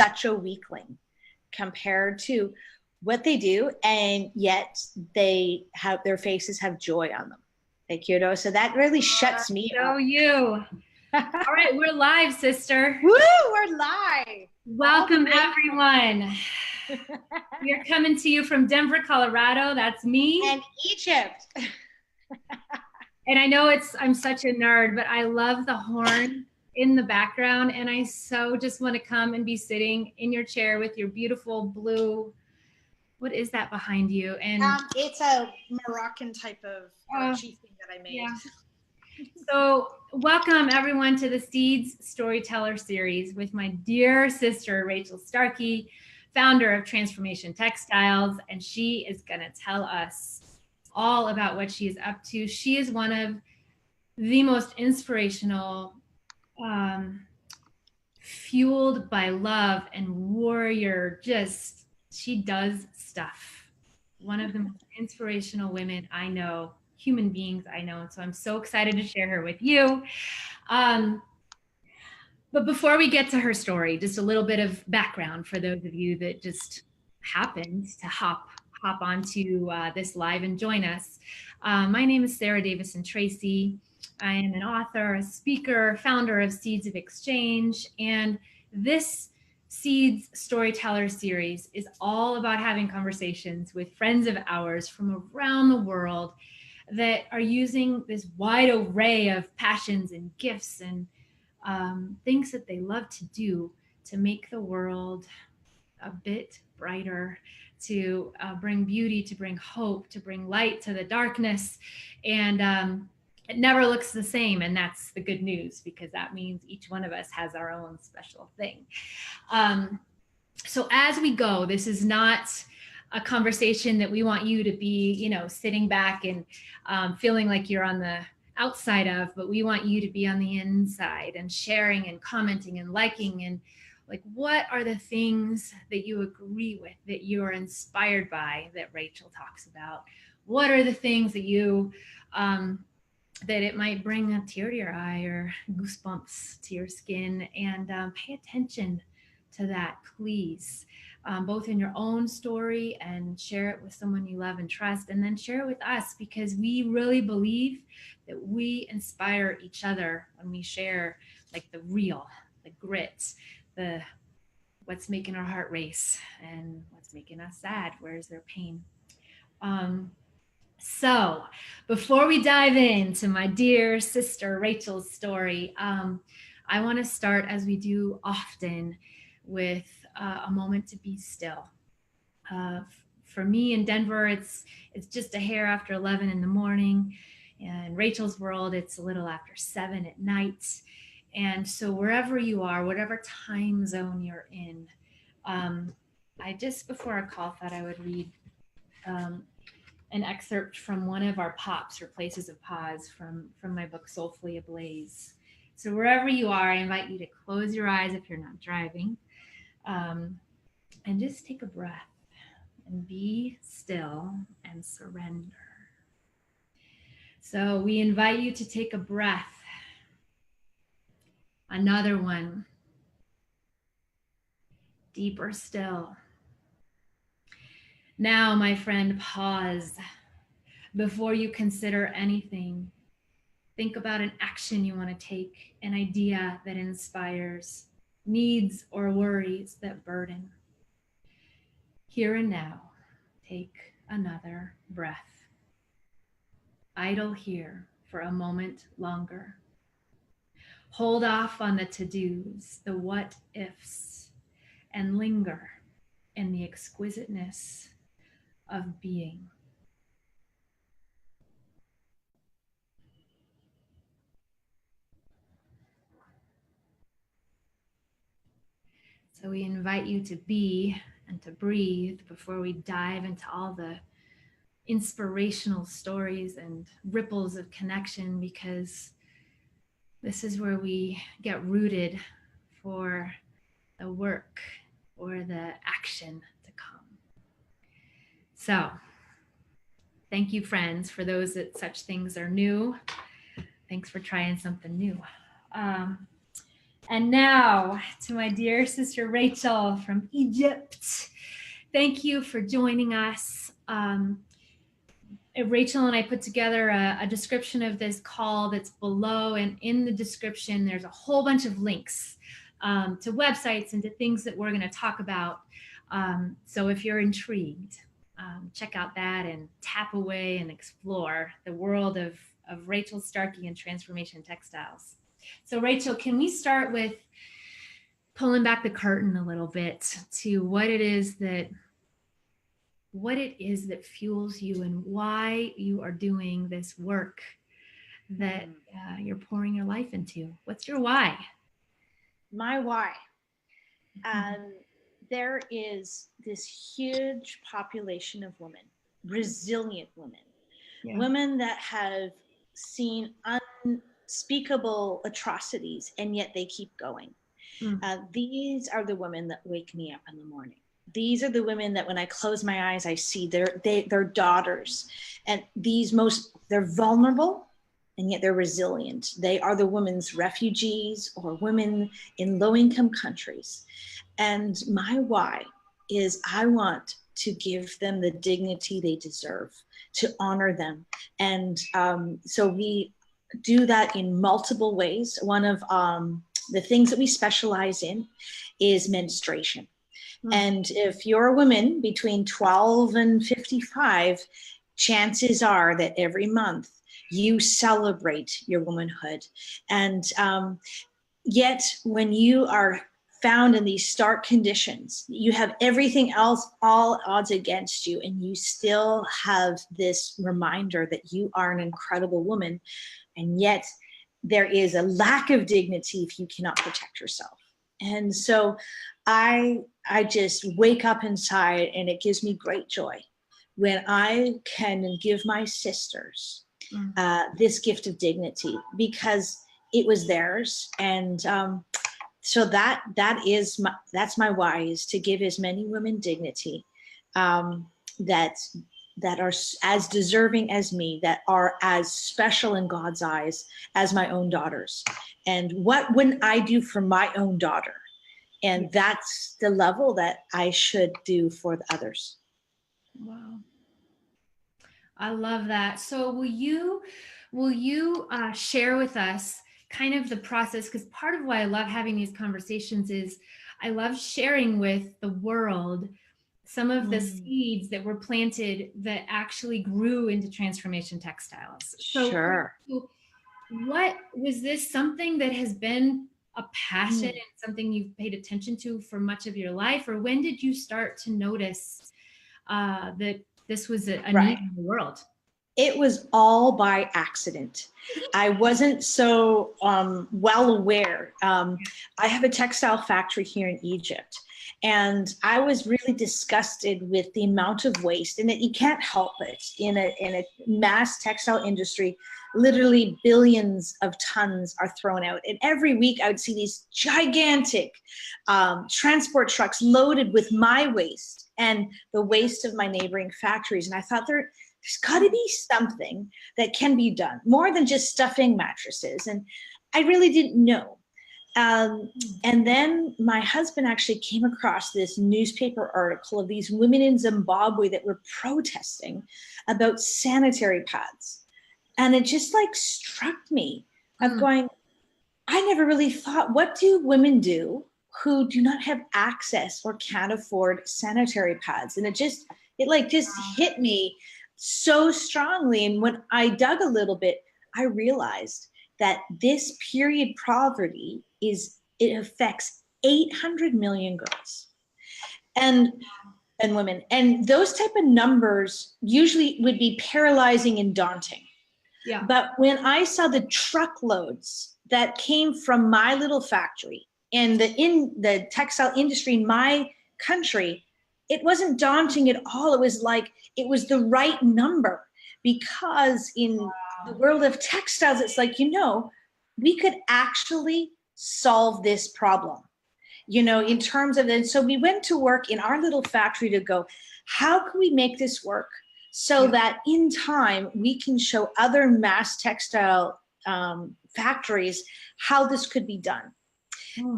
such a weakling compared to what they do, and yet they have their faces have joy on them. Thank you, Kyoto. So that really shuts me up. You. All right, we're live, sister. Woo, we're live. Welcome, everyone. We're coming to you from Denver, Colorado. That's me. And Egypt. And I know I'm such a nerd, but I love the horn in the background. And I so just want to come and be sitting in your chair with your beautiful blue. What is that behind you? And it's a Moroccan type of chieftain that I made. Yeah. So welcome everyone to the Seeds Storyteller Series with my dear sister, Rachel Starkey, founder of Transformation Textiles. And she is going to tell us all about what she is up to. She is one of the most inspirational, fueled by love and warrior, she does stuff. One of the most inspirational women I know, human beings I know. And so I'm so excited to share her with you. But before we get to her story, just a little bit of background for those of you that just happened to hop onto this live and join us. My name is Sarah Davison-Tracy. I am an author, a speaker, founder of Seeds of Exchange, and this Seeds Storyteller Series is all about having conversations with friends of ours from around the world that are using this wide array of passions and gifts and things that they love to do to make the world a bit brighter, to bring beauty, to bring hope, to bring light to the darkness. And it never looks the same. And that's the good news, because that means each one of us has our own special thing. So as we go, this is not a conversation that we want you to be, sitting back and feeling like you're on the outside of, but we want you to be on the inside and sharing and commenting and liking and like, what are the things that you agree with, that you are inspired by, that Rachel talks about? What are the things that you, that it might bring a tear to your eye or goosebumps to your skin? And pay attention to that, please, both in your own story and share it with someone you love and trust, and then share it with us, because we really believe that we inspire each other when we share like the real, the grit, the what's making our heart race and what's making us sad, where's their pain. So before we dive into my dear sister Rachel's story, I want to start, as we do often, with a moment to be still. For me in Denver, it's just a hair after 11 in the morning. In Rachel's world, it's a little after 7 at night. And so wherever you are, whatever time zone you're in, I just before our call thought I would read an excerpt from one of our pops, or places of pause, from my book Soulfully Ablaze. So wherever you are, I invite you to close your eyes if you're not driving, and just take a breath and be still and surrender. So we invite you to take a breath. Another one. Deeper still. Now, my friend, pause before you consider anything. Think about an action you want to take, an idea that inspires, needs or worries that burden. Here and now, take another breath. Idle here for a moment longer. Hold off on the to-dos, the what-ifs, and linger in the exquisiteness of being. So we invite you to be and to breathe before we dive into all the inspirational stories and ripples of connection, because this is where we get rooted for the work or the action to come. So thank you, friends, for those that such things are new. Thanks for trying something new. And now to my dear sister Rachel from Egypt. Thank you for joining us. Rachel and I put together a description of this call that's below, and in the description there's a whole bunch of links to websites and to things that we're going to talk about. So if you're intrigued, check out that and tap away and explore the world of Rachel Starkey and Transformation Textiles. So Rachel, can we start with pulling back the curtain a little bit to what it is that fuels you and why you are doing this work that you're pouring your life into? What's your why? My why. There is this huge population of women, resilient women, women that have seen unspeakable atrocities, and yet they keep going. These are the women that wake me up in the morning. These are the women that when I close my eyes, I see their daughters, and they're vulnerable, and yet they're resilient. They are the women's refugees or women in low-income countries. And my why is I want to give them the dignity they deserve, to honor them. And so we do that in multiple ways. One of the things that we specialize in is menstruation. And if you're a woman between 12 and 55, chances are that every month you celebrate your womanhood. And yet when you are found in these stark conditions, you have everything else, all odds against you, and you still have this reminder that you are an incredible woman. And yet there is a lack of dignity if you cannot protect yourself. And so I just wake up inside, and it gives me great joy when I can give my sisters this gift of dignity, because it was theirs. And so that's my why, is to give as many women dignity that are as deserving as me, that are as special in God's eyes as my own daughters. And what wouldn't I do for my own daughter? And that's the level that I should do for the others. Wow. I love that. So will you share with us kind of the process? Because part of why I love having these conversations is I love sharing with the world some of the seeds that were planted that actually grew into Transformation Textiles. So sure. What was this something that has been a passion and something you've paid attention to for much of your life? Or when did you start to notice that this was a need in the world? It was all by accident. I wasn't so well aware. I have a textile factory here in Egypt, and I was really disgusted with the amount of waste, and you can't help it. In a mass textile industry, literally billions of tons are thrown out. And every week I would see these gigantic transport trucks loaded with my waste and the waste of my neighboring factories. And I thought there's got to be something that can be done, more than just stuffing mattresses. And I really didn't know. And then my husband actually came across this newspaper article of these women in Zimbabwe that were protesting about sanitary pads. And it just like struck me of going, I never really thought, what do women do who do not have access or can't afford sanitary pads? And it just hit me so strongly. And when I dug a little bit, I realized that this period poverty it affects 800 million girls and women. And those type of numbers usually would be paralyzing and daunting. Yeah. But when I saw the truckloads that came from my little factory in the textile industry in my country, it wasn't daunting at all. It was like, it was the right number, because in the world of textiles, it's like, we could actually solve this problem, in terms of it. So we went to work in our little factory to go, how can we make this work so that in time we can show other mass textile factories how this could be done?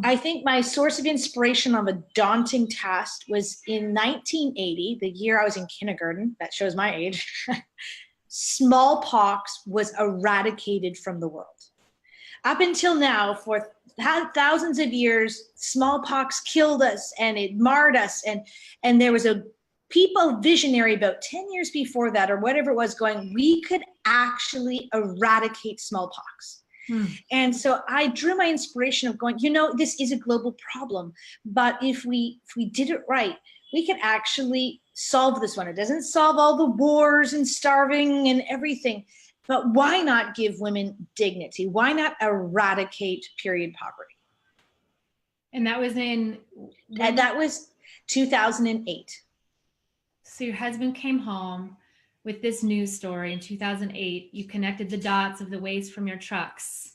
I think my source of inspiration of a daunting task was in 1980, the year I was in kindergarten. That shows my age. Smallpox was eradicated from the world. Up until now, for thousands of years, smallpox killed us and it marred us. And there was a visionary about 10 years before that, or whatever it was, going, we could actually eradicate smallpox. And so I drew my inspiration of going, this is a global problem, but if we did it right, we could actually solve this one. It doesn't solve all the wars and starving and everything, but why not give women dignity? Why not eradicate period poverty? And that was that was 2008. So your husband came home with this news story in 2008. You connected the dots of the waste from your trucks.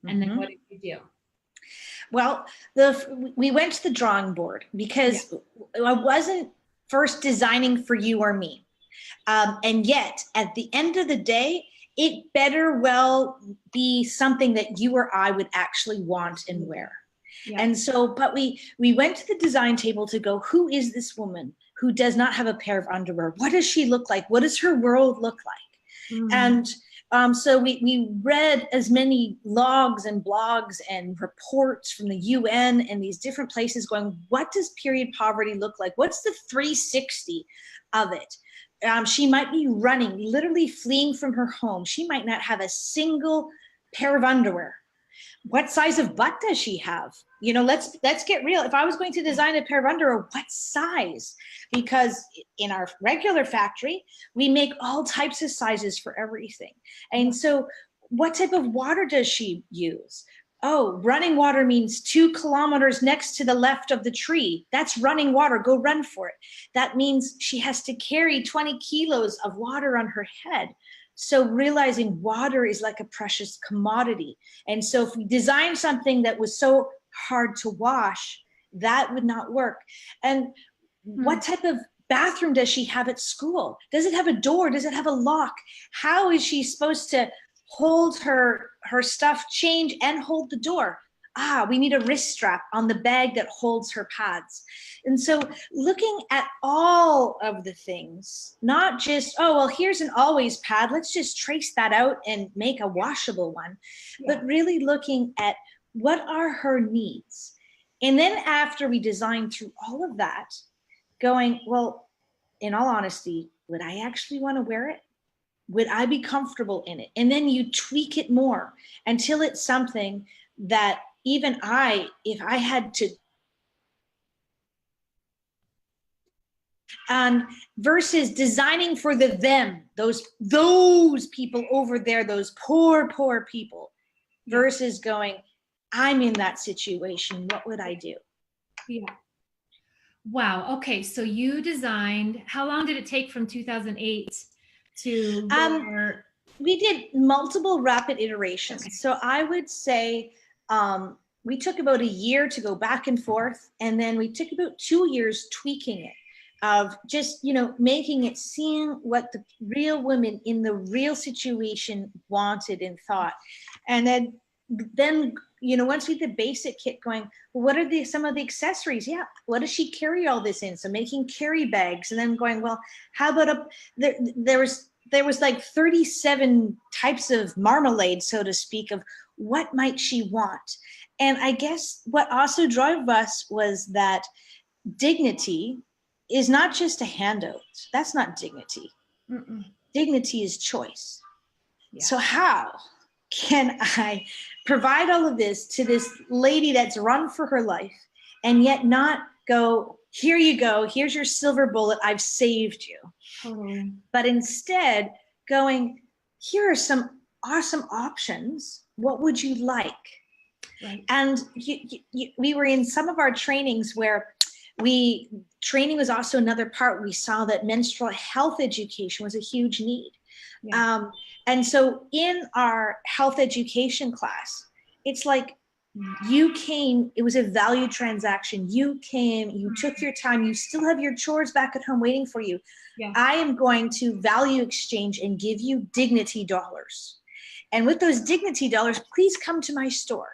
And then what did you do? Well, we went to the drawing board because I wasn't first designing for you or me. And yet, at the end of the day, it better well be something that you or I would actually want and wear. Yeah. And so, but we went to the design table to go, who is this woman who does not have a pair of underwear? What does she look like? What does her world look like? And so we read as many logs and blogs and reports from the UN and these different places going, what does period poverty look like? What's the 360 of it? She might be running, literally fleeing from her home. She might not have a single pair of underwear. What size of butt does she have? Let's get real. If I was going to design a pair of underwear, what size? Because in our regular factory, we make all types of sizes for everything. And so what type of water does she use? Oh, running water means 2 kilometers next to the left of the tree. That's running water. Go run for it. That means she has to carry 20 kilos of water on her head. So realizing water is like a precious commodity. And so if we designed something that was so hard to wash, that would not work. And what type of bathroom does she have at school? Does it have a door? Does it have a lock? How is she supposed to hold her stuff, change, and hold the door? We need a wrist strap on the bag that holds her pads. And so looking at all of the things, not just, here's an always pad, let's just trace that out and make a washable one, but really looking at what are her needs. And then after we design through all of that, going, well, in all honesty, would I actually want to wear it? Would I be comfortable in it? And then you tweak it more until it's something that even if I had to, versus designing for them, those people over there, those poor people, versus going, I'm in that situation, what would I do? Yeah. Wow. Okay. So you designed, how long did it take from 2008 to? We did multiple rapid iterations. Okay. So I would say we took about a year to go back and forth, and then we took about 2 years tweaking it, of just, making it, seeing what the real women in the real situation wanted and thought. And then once we did the basic kit, going, well, what are some of the accessories? Yeah, what does she carry all this in? So making carry bags, and then going, well, how about there was like 37 types of marmalade, so to speak, of what might she want. And I guess what also drove us was that dignity is not just a handout. That's not dignity. Dignity is choice. Yeah. So how can I provide all of this to this lady that's run for her life, and yet not go, here you go, here's your silver bullet, I've saved you. Totally. But instead going, here are some awesome options. What would you like? Right. And we were in some of our trainings where training was also another part. We saw that menstrual health education was a huge need. Yeah. And so in our health education class, it's like you came, it was a value transaction. You came, you took your time, you still have your chores back at home waiting for you. Yeah. I am going to value exchange and give you dignity dollars. And with those dignity dollars, please come to my store.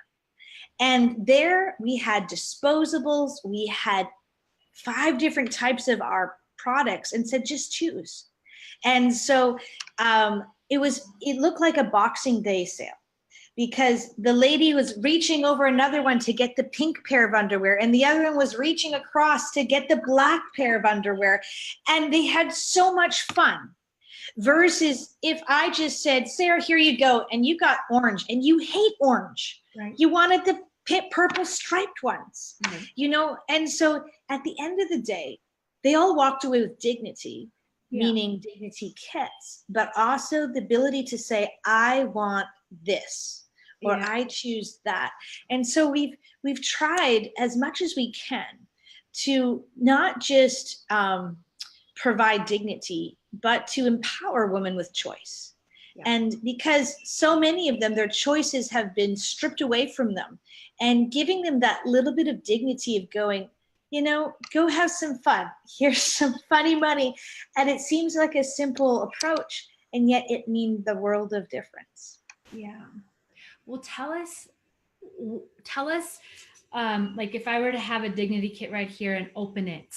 And there we had disposables, we had 5 different types of our products, and said, just choose. And so it looked like a Boxing Day sale, because the lady was reaching over another one to get the pink pair of underwear, and the other one was reaching across to get the black pair of underwear. And they had so much fun. Versus if I just said, Sarah, here you go, and you got orange, and you hate orange. Right. You wanted the purple striped ones, you know? And so at the end of the day, they all walked away with dignity, meaning dignity kits, but also the ability to say, I want this, or I choose that. And so we've tried as much as we can to not just provide dignity, but to empower women with choice. And because so many of them, their choices have been stripped away from them, and giving them that little bit of dignity of going, you know, go have some fun. Here's some funny money. And it seems like a simple approach, and yet it means the world of difference. Yeah. Well, tell us, like if I were to have a dignity kit right here and open it,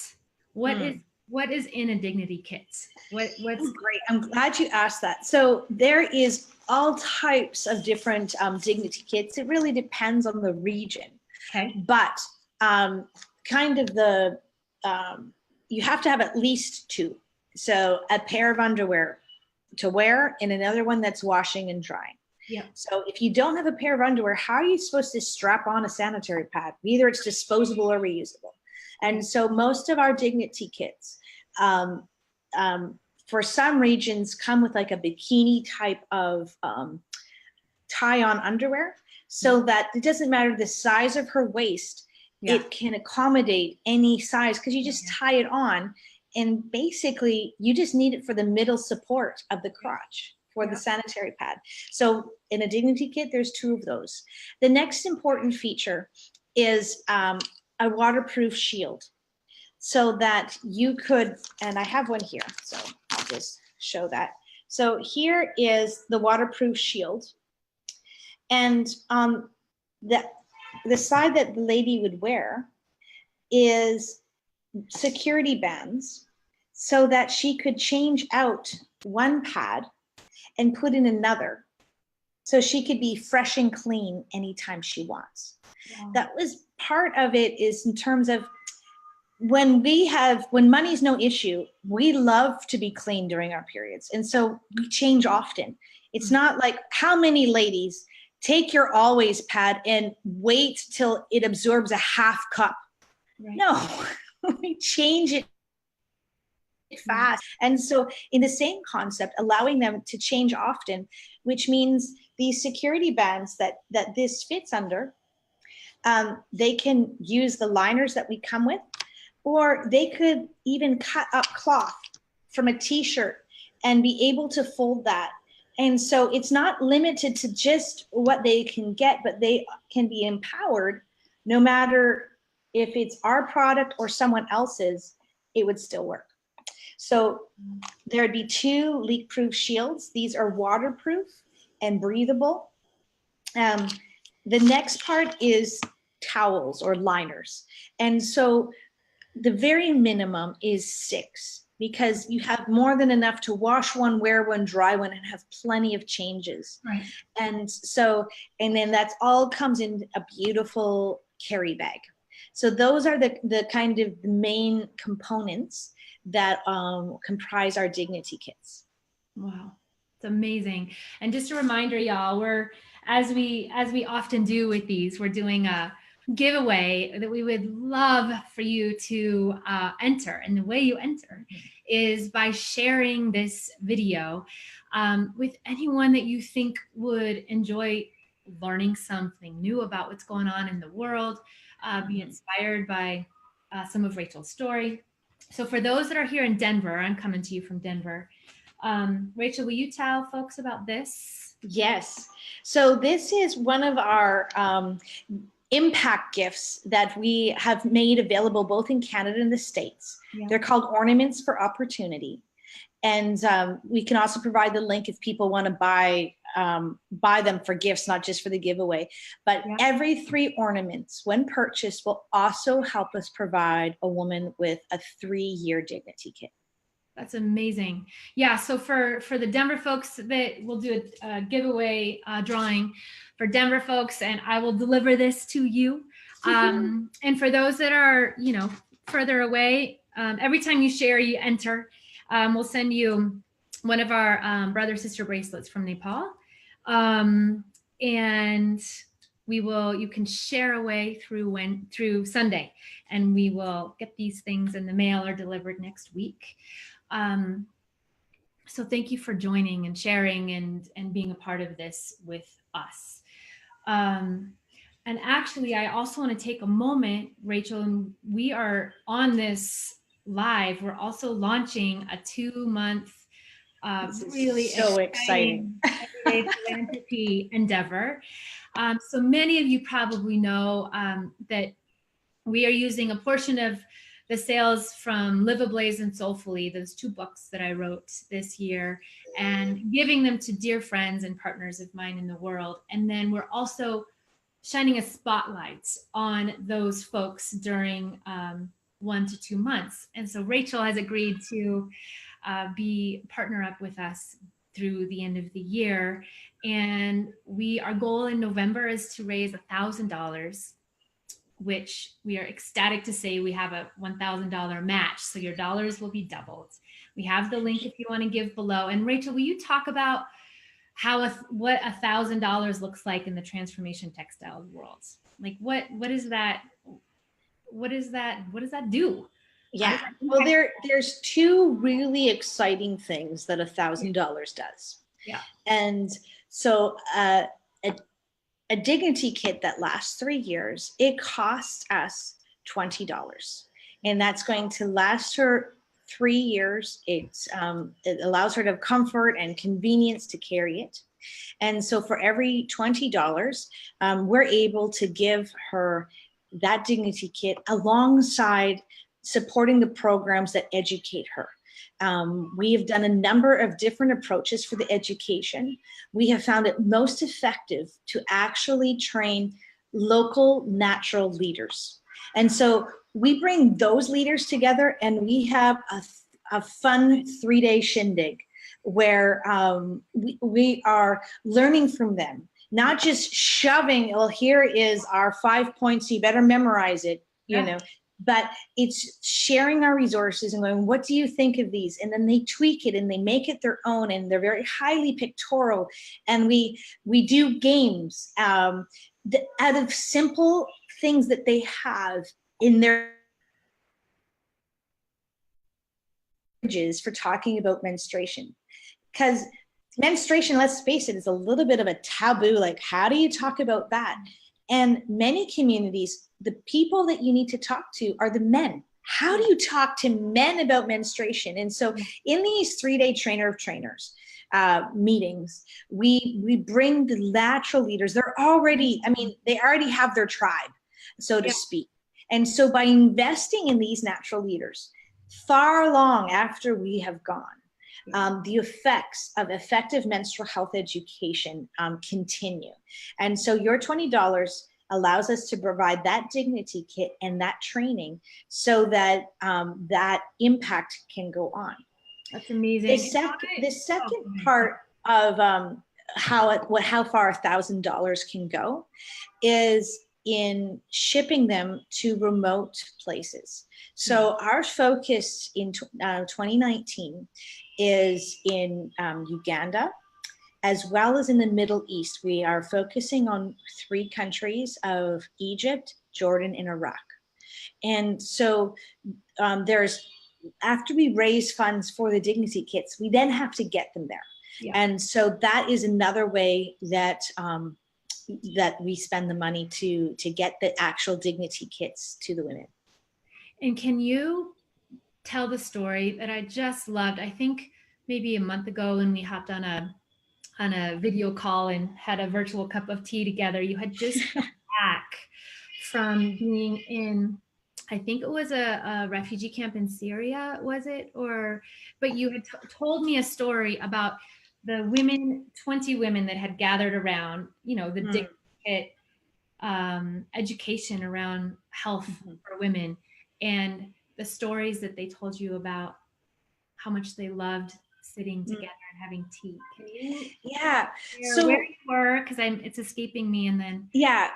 what is in a dignity kit? What's great? I'm glad you asked that. So there is all types of different dignity kits. It really depends on the region. Okay. But kind of you have to have at least 2. So a pair of underwear to wear, and another one that's washing and drying. Yeah. So if you don't have a pair of underwear, how are you supposed to strap on a sanitary pad? Either it's disposable or reusable. And so most of our dignity kits, for some regions, come with like a bikini type of tie-on underwear, so that it doesn't matter the size of her waist, it can accommodate any size, because you just tie it on, and basically you just need it for the middle support of the crotch for the sanitary pad. So in a dignity kit, there's 2 of those. The next important feature is a waterproof shield, so that you could, and I have one here, so I'll just show that. So here is the waterproof shield, and the side that the lady would wear is security bands, so that she could change out one pad and put in another, so she could be fresh and clean anytime she wants. Wow. That was part of it, is in terms of when money's no issue, we love to be clean during our periods. And so we change often. It's not like, how many ladies take your always pad and wait till it absorbs a half cup? Right. No, we change it fast. And so in the same concept, allowing them to change often, which means these security bands that this fits under, they can use the liners that we come with, or they could even cut up cloth from a t-shirt and be able to fold that. And so it's not limited to just what they can get, but they can be empowered. No matter if it's our product or someone else's, it would still work. So there'd be 2 leak-proof shields. These are waterproof and breathable. The next part is towels or liners. And so the very minimum is 6, because you have more than enough to wash one, wear one, dry one, and have plenty of changes. Right. And so, and then that's all comes in a beautiful carry bag. So those are the kind of main components that comprise our dignity kits. Wow, it's amazing. And just a reminder, y'all, we're, as we often do with these, we're doing a giveaway that we would love for you to enter. And the way you enter is by sharing this video with anyone that you think would enjoy learning something new about what's going on in the world, be inspired by some of Rachel's story. So for those that are here in Denver, I'm coming to you from Denver. Rachel, will you tell folks about this? Yes. So this is one of our impact gifts that we have made available both in Canada and the States. Yeah. They're called Ornaments for Opportunity. And we can also provide the link if people want to buy buy them for gifts, not just for the giveaway. But every 3 ornaments, when purchased, will also help us provide a woman with a 3-year dignity kit. That's amazing. Yeah, so for the Denver folks, that we'll do a giveaway drawing for Denver folks, and I will deliver this to you. And for those that are, you know, further away, every time you share, you enter. We'll send you one of our brother-sister bracelets from Nepal. And you can share away through Sunday, and we will get these things in the mail or delivered next week. So thank you for joining and sharing and being a part of this with us. And actually, I also want to take a moment, Rachel, and we are on this live. We're also launching a 2-month, really so exciting philanthropy endeavor. So many of you probably know that we are using a portion of the sales from Live Ablaze and Soulfully, those 2 books that I wrote this year, and giving them to dear friends and partners of mine in the world. And then we're also shining a spotlight on those folks during 1 to 2 months. And so Rachel has agreed to partner up with us through the end of the year. And our goal in November is to raise $1,000, which we are ecstatic to say we have a $1,000 match. So your dollars will be doubled. We have the link if you want to give below. And Rachel, will you talk about what $1,000 looks like in the transformation textile world? Like what is that? What does that do? Yeah, well, there's 2 really exciting things that $1,000 does. Yeah. And so a dignity kit that lasts 3 years, it costs us $20. And that's going to last her 3 years. It allows her to have comfort and convenience to carry it. And so for every $20, we're able to give her that dignity kit alongside supporting the programs that educate her. We have done a number of different approaches for the education. We have found it most effective to actually train local natural leaders. And so we bring those leaders together, and we have a fun 3-day shindig where we are learning from them, not just shoving, well, here is our 5 points, you better memorize it, you know. But it's sharing our resources and going, what do you think of these? And then they tweak it and they make it their own, and they're very highly pictorial. And we do games out of simple things that they have in their for talking about menstruation. Because menstruation, let's face it, is a little bit of a taboo. Like, how do you talk about that? And many communities, the people that you need to talk to are the men. How do you talk to men about menstruation? And so in these 3-day trainer of trainers meetings, we bring the natural leaders. They're already, they already have their tribe, so to speak. And so by investing in these natural leaders, far long after we have gone, the effects of effective menstrual health education continue. And so your $20 allows us to provide that dignity kit and that training so that that impact can go on. That's amazing. The second part of how far $1,000 can go is in shipping them to remote places. So our focus in 2019 is in Uganda, as well as in the Middle East. We are focusing on 3 countries of Egypt, Jordan, and Iraq. And so after we raise funds for the dignity kits, we then have to get them there. Yeah. And so that is another way that that we spend the money to get the actual dignity kits to the women. And can you tell the story that I just loved? I think maybe a month ago when we hopped on a video call and had a virtual cup of tea together, you had just come back from being in, I think it was a refugee camp in Syria, was it? But you had told me a story about the women, 20 women that had gathered around, you know, the dignity kit, education around health for women, and the stories that they told you about how much they loved sitting together and having tea. Can you so where you were, because it's escaping me, and then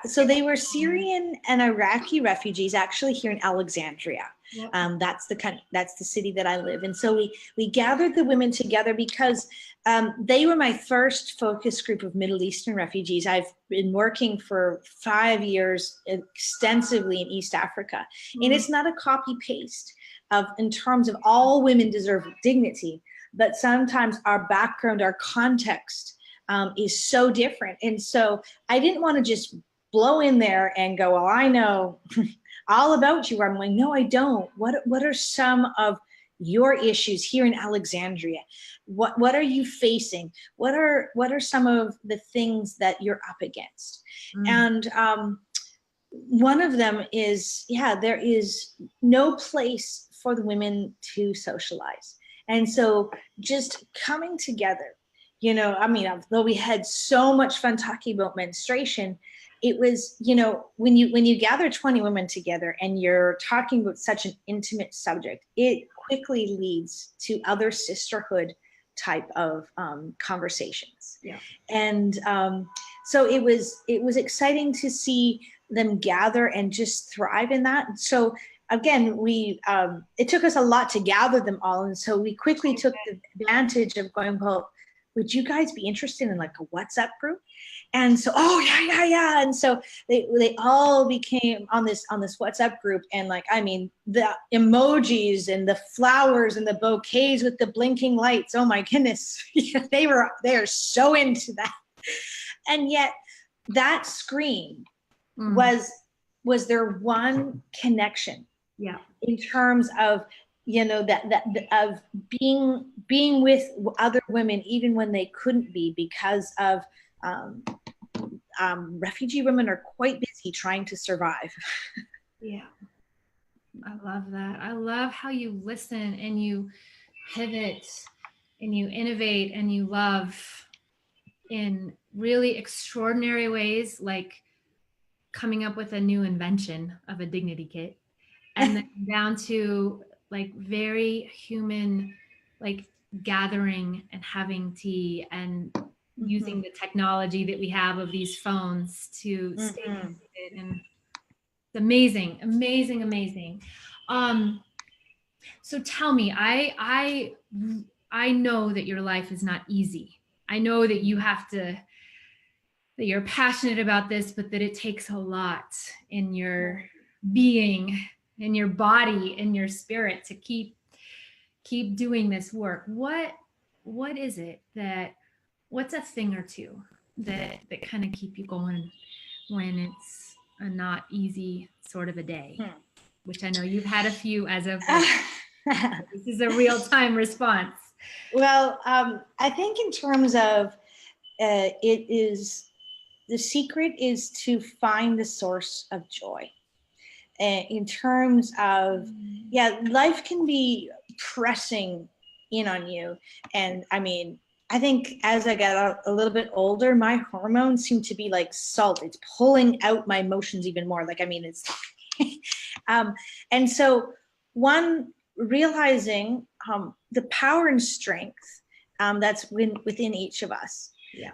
so they were Syrian and Iraqi refugees actually here in Alexandria. That's the city that I live in. So we gathered the women together because they were my first focus group of Middle Eastern refugees. I've been working for 5 years extensively in East Africa, and it's not a copy paste in terms of all women deserve dignity, but sometimes our background, our context is so different. And so I didn't want to just blow in there and go, well, I know all about you. I'm like, no, I don't. What are some of your issues here in Alexandria? What are you facing? What are some of the things that you're up against? And one of them is, there is no place for the women to socialize. And so just coming together, you know, I mean, though we had so much fun talking about menstruation, it was, you know, when you gather 20 women together and you're talking about such an intimate subject, it quickly leads to other sisterhood type of conversations. And so it was exciting to see them gather and just thrive in that. So again, it took us a lot to gather them all, and so we quickly took the advantage of going, well, would you guys be interested in like a WhatsApp group? And so, yeah. And so they all became on this WhatsApp group. And like, I mean, the emojis and the flowers and the bouquets with the blinking lights. Oh my goodness. They are so into that. And yet that screen was their one connection. In terms of, you know, that of being with other women, even when they couldn't be, because of refugee women are quite busy trying to survive. I love that. I love how you listen and you pivot and you innovate and you love in really extraordinary ways, like coming up with a new invention of a dignity kit, and then down to like very human, like gathering and having tea and using the technology that we have of these phones to stay connected. And it's amazing. So tell me, I know that your life is not easy. I know that you have to, that you're passionate about this, but that it takes a lot in your being, in your body, in your spirit to keep doing this work. What is it what's a thing or two that kind of keep you going when it's a not easy sort of a day? Which I know you've had a few as of this is a real-time response. Well, I think in terms of the secret is to find the source of joy. In terms of, life can be pressing in on you. And I mean, I think as I got a little bit older, my hormones seem to be like salt. It's pulling out my emotions even more. Like, I mean, it's, and so realizing the power and strength that's within each of us.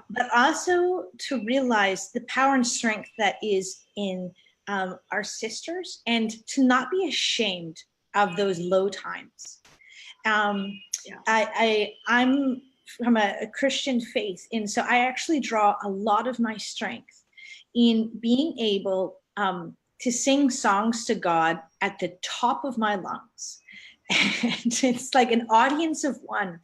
But also to realize the power and strength that is in our sisters, and to not be ashamed of those low times. I'm from a Christian faith, and so I actually draw a lot of my strength in being able to sing songs to God at the top of my lungs. And it's like an audience of one.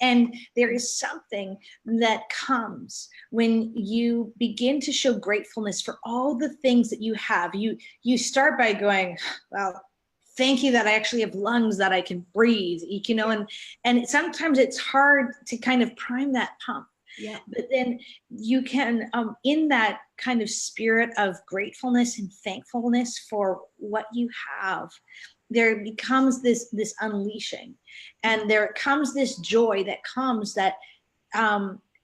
And there is something that comes when you begin to show gratefulness for all the things that you have. You start by going, well, thank you that I actually have lungs that I can breathe, you know, and sometimes it's hard to kind of prime that pump. But then you can, in that kind of spirit of gratefulness and thankfulness for what you have, there becomes this unleashing, and there comes this joy that comes that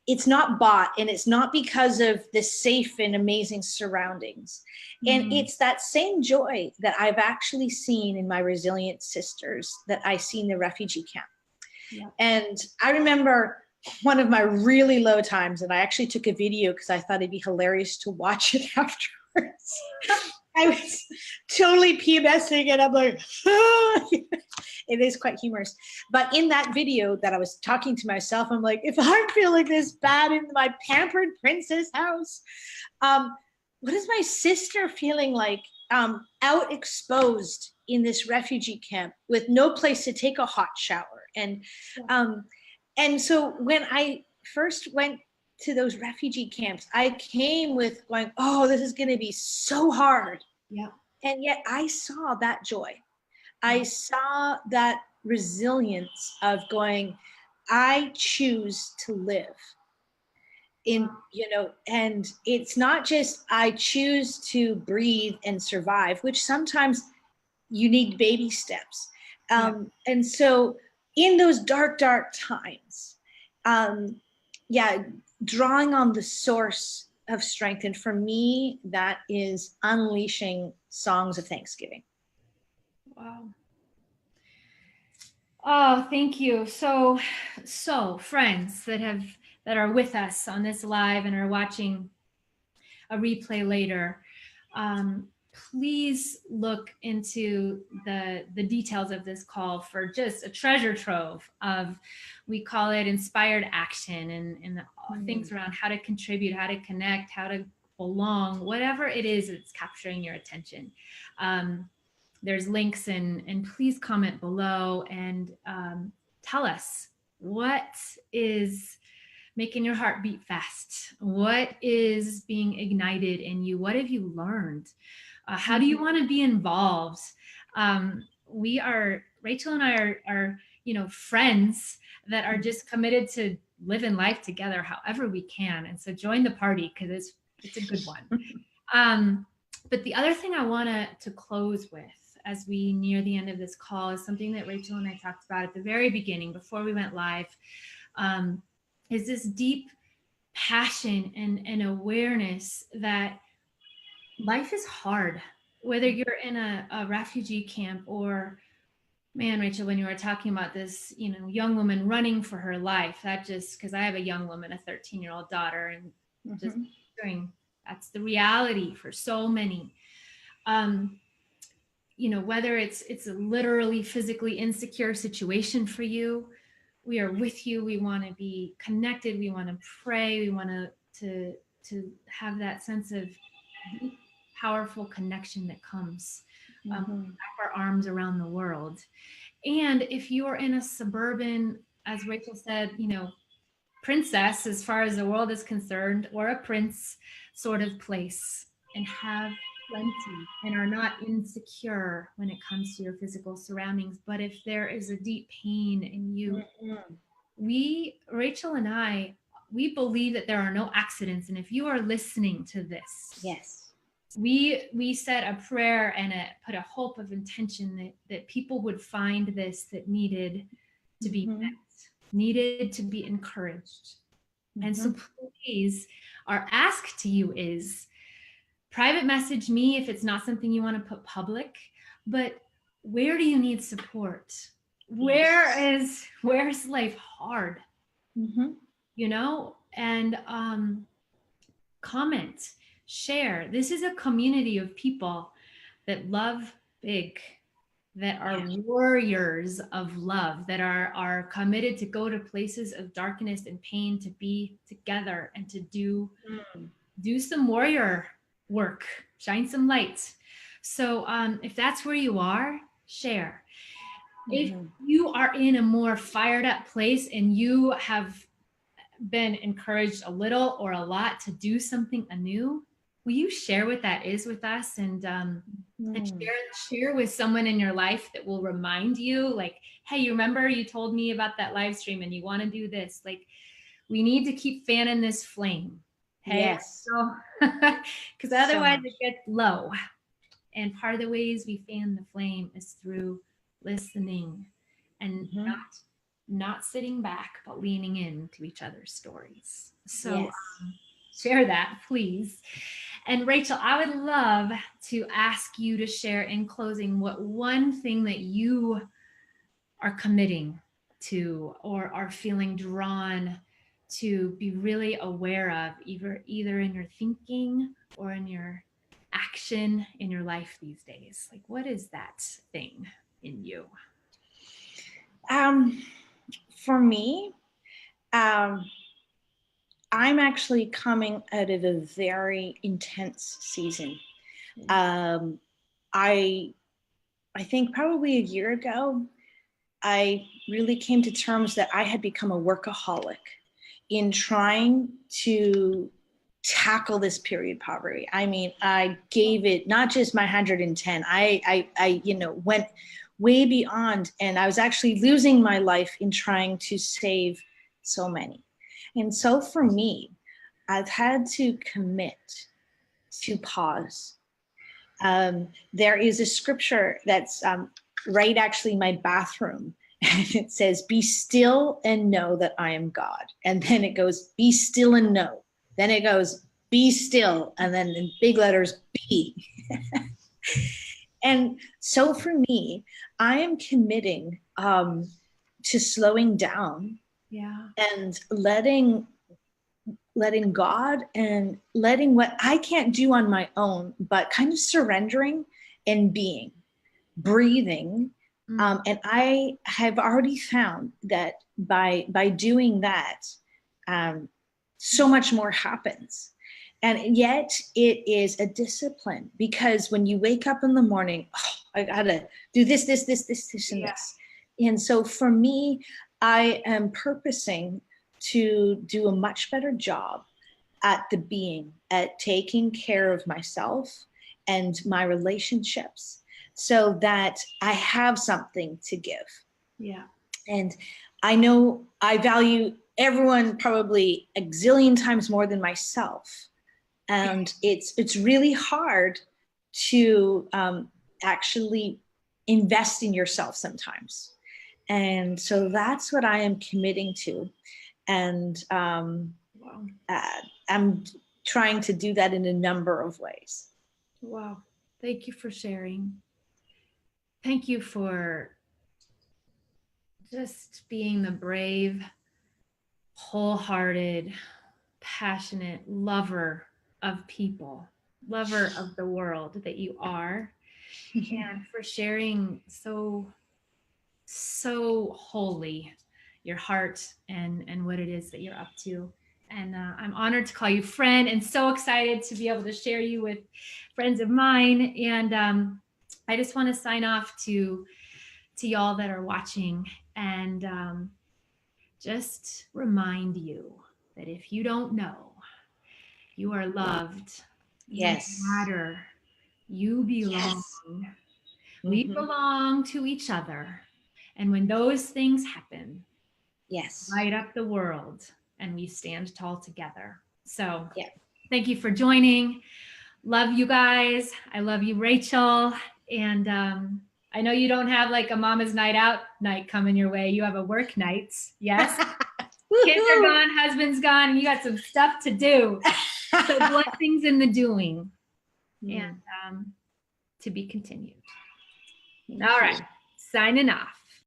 it's not bought, and it's not because of the safe and amazing surroundings. And it's that same joy that I've actually seen in my resilient sisters that I see in the refugee camp. Yeah. And I remember one of my really low times, and I actually took a video because I thought it'd be hilarious to watch it afterwards. I was totally PMSing, and I'm like, ah. It is quite humorous. But in that video that I was talking to myself, I'm like, if I'm feeling this bad in my pampered princess house, what is my sister feeling like out exposed in this refugee camp with no place to take a hot shower? And so when I first went to those refugee camps, I came with going, oh, this is going to be so hard. Yeah. And yet I saw that joy. I saw that resilience of going, I choose to live in, you know, and it's not just I choose to breathe and survive, which sometimes you need baby steps. And so in those dark times, drawing on the source of strength. And for me, that is unleashing songs of thanksgiving. Wow. Oh, thank you. So friends that are with us on this live and are watching a replay later, please look into the details of this call for just a treasure trove of, we call it inspired action, and things around how to contribute, how to connect, how to belong, whatever it is that's capturing your attention. There's links, and please comment below and tell us what is making your heart beat fast. What is being ignited in you? What have you learned? How do you want to be involved? Rachel and I are friends that are just committed to living life together however we can. And so join the party, because it's a good one. But the other thing I want to close with as we near the end of this call is something that Rachel and I talked about at the very beginning before we went live, is this deep passion and awareness that life is hard, whether you're in a refugee camp or, man, Rachel, when you were talking about this, young woman running for her life, that just, because I have a young woman, a 13-year-old daughter, and just that's the reality for so many. Whether it's a literally physically insecure situation for you, we are with you. We want to be connected. We want to pray. We want to have that sense of deep, powerful connection that comes, wrap our arms around the world. And if you're in a suburban, as Rachel said, princess, as far as the world is concerned, or a prince sort of place, and have plenty and are not insecure when it comes to your physical surroundings, but if there is a deep pain in you, Rachel and I, we believe that there are no accidents. And if you are listening to this, yes, we said a prayer and put a hope of intention that people would find this, that needed to be met, needed to be encouraged. And so please, our ask to you is private message me if it's not something you want to put public, but where do you need support? Where's life hard? And comment, share. This is a community of people that love big, that are warriors of love, that are committed to go to places of darkness and pain, to be together and to do some warrior work, shine some light. So if that's where you are, share. If you are in a more fired up place and you have been encouraged a little or a lot to do something anew, will you share what that is with us, and share with someone in your life that will remind you, like, hey, you remember you told me about that live stream and you want to do this? Like, we need to keep fanning this flame. Hey? Yes. So, because otherwise it gets low. And part of the ways we fan the flame is through listening and not not sitting back, but leaning into each other's stories. So Yes. Share that, please. And Rachel, I would love to ask you to share in closing what one thing that you are committing to or are feeling drawn to be really aware of, either in your thinking or in your action in your life these days. Like, what is that thing in you? For me, I'm actually coming out of a very intense season. I think probably a year ago, I really came to terms that I had become a workaholic in trying to tackle this period poverty. I mean, I gave it not just my 110. I went way beyond, and I was actually losing my life in trying to save so many. And so for me, I've had to commit to pause. There is a scripture that's right actually in my bathroom, and it says, "Be still and know that I am God." And then it goes, "Be still and know." Then it goes, "Be still," and then in big letters, "Be." And so for me, I am committing to slowing down, and letting God and letting what I can't do on my own, but kind of surrendering and breathing. And I have already found that by doing that, so much more happens. And yet it is a discipline, because when you wake up in the morning, I gotta do this, and this. And so for me, I am purposing to do a much better job at taking care of myself and my relationships, so that I have something to give. Yeah. And I know I value everyone probably a zillion times more than myself. And it's really hard to actually invest in yourself sometimes. And so that's what I am committing to. And I'm trying to do that in a number of ways. Wow. Thank you for sharing. Thank you for just being the brave, wholehearted, passionate lover of people, lover of the world that you are, and for sharing so wholly your heart and what it is that you're up to. And I'm honored to call you friend, and so excited to be able to share you with friends of mine. And I just want to sign off to y'all that are watching, and just remind you that if you don't know, you are loved. Yes. You matter. You belong. Yes. We belong to each other. And when those things happen, light up the world, and we stand tall together. So thank you for joining. Love you guys. I love you, Rachel. And I know you don't have like a mama's night out night coming your way. You have a work night. Yes. Kids are gone, husband's gone, and you got some stuff to do. So blessings in the doing, and to be continued. All right, signing off.